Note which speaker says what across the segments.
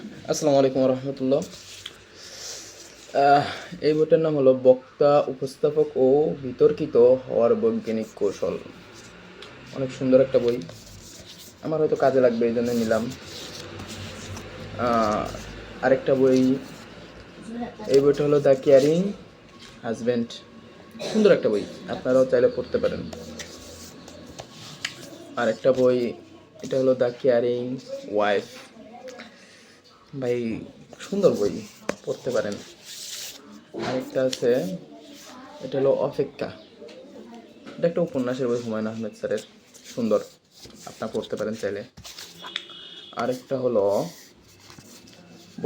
Speaker 1: আসসালামু আলাইকুম রহমতুল্লাহ। এই বইটার নাম হলো বক্তা, উপস্থাপক ও বিতর্কিত হওয়ার বৈজ্ঞানিক কৌশল। অনেক সুন্দর একটা বই, আমার হয়তো কাজে লাগবে এই জন্য নিলাম। আরেকটা বই, এই বইটা হলো দ্য কেয়ারিং হাজব্যান্ড। সুন্দর একটা বই, আপনারাও চাইলে পড়তে পারেন। আরেকটা বই, এটা হলো দ্য কেয়ারিং ওয়াইফ। ভাই সুন্দর বই, পড়তে পারেন। আরেকটা আছে, এটা হলো অপেক্ষা। এটা একটা উপন্যাসের বই, হুমায়ুন আহমেদ স্যারের, সুন্দর, আপনার পড়তে পারেন চাইলে। আরেকটা হলো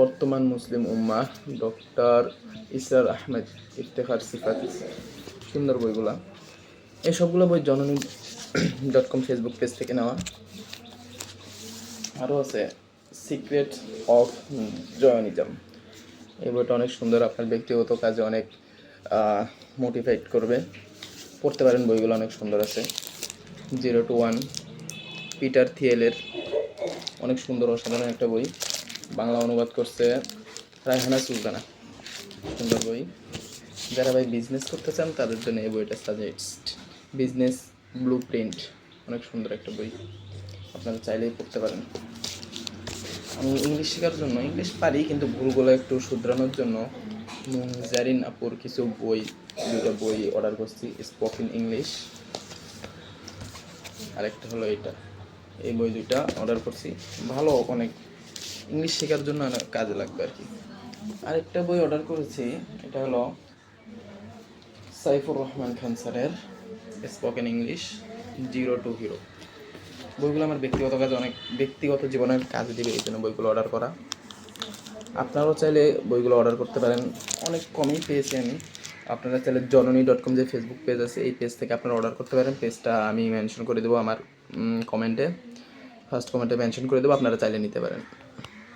Speaker 1: বর্তমান মুসলিম উম্মাহ, ডক্টর ইসরার আহমেদ ইফতেখার সিফাত। সুন্দর বইগুলা। এই সবগুলো বই জননী.com ফেসবুক পেজ থেকে নেওয়া। আরও আছে সিক্রেট অফ জয়নিজম। এই বইটা অনেক সুন্দর, আপনার ব্যক্তিগত কাজে অনেক মোটিভেট করবে, পড়তে পারেন। বইগুলো অনেক সুন্দর আছে। 0 to 1 পিটার থিয়েলের, অনেক সুন্দর অসাধারণ একটা বই, বাংলা অনুবাদ করছে রায়হানা সুলতানা। সুন্দর বই। যারা ভাই বিজনেস করতে চান তাদের জন্য এই বইটা সাজেস্ট। বিজনেস ব্লু প্রিন্ট, অনেক সুন্দর একটা বই, আপনারা চাইলেই পড়তে পারেন। আমি ইংলিশ শেখার জন্য, ইংলিশ পারি কিন্তু ভুলগুলো একটু শুধরানোর জন্য জারিন আপুর কিছু বই, দুটো বই অর্ডার করছি, স্পোকেন ইংলিশ। আরেকটা হলো এটা, এই বই দুইটা অর্ডার করছি, ভালো, অনেক ইংলিশ শেখার জন্য অনেক কাজে লাগবে আর কি। আরেকটা বই অর্ডার করেছি, এটা হলো সাইফুর রহমান খান স্যারের স্পোকেন ইংলিশ 0 to Hero। বইগুলো আমার ব্যক্তিগত কাজে অনেক, ব্যক্তিগত জীবনের কাজে দিবে, এই জন্য বইগুলো অর্ডার করা। আপনারাও চাইলে বইগুলো অর্ডার করতে পারেন, অনেক কমেই পেয়েছি আমি। আপনারা চাইলে জননী.com যে ফেসবুক পেজ আছে, এই পেজ থেকে আপনারা অর্ডার করতে পারেন। পেজটা আমি মেনশন করে দেবো আমার কমেন্টে, ফার্স্ট কমেন্টে মেনশন করে দেবো, আপনারা চাইলে নিতে পারেন।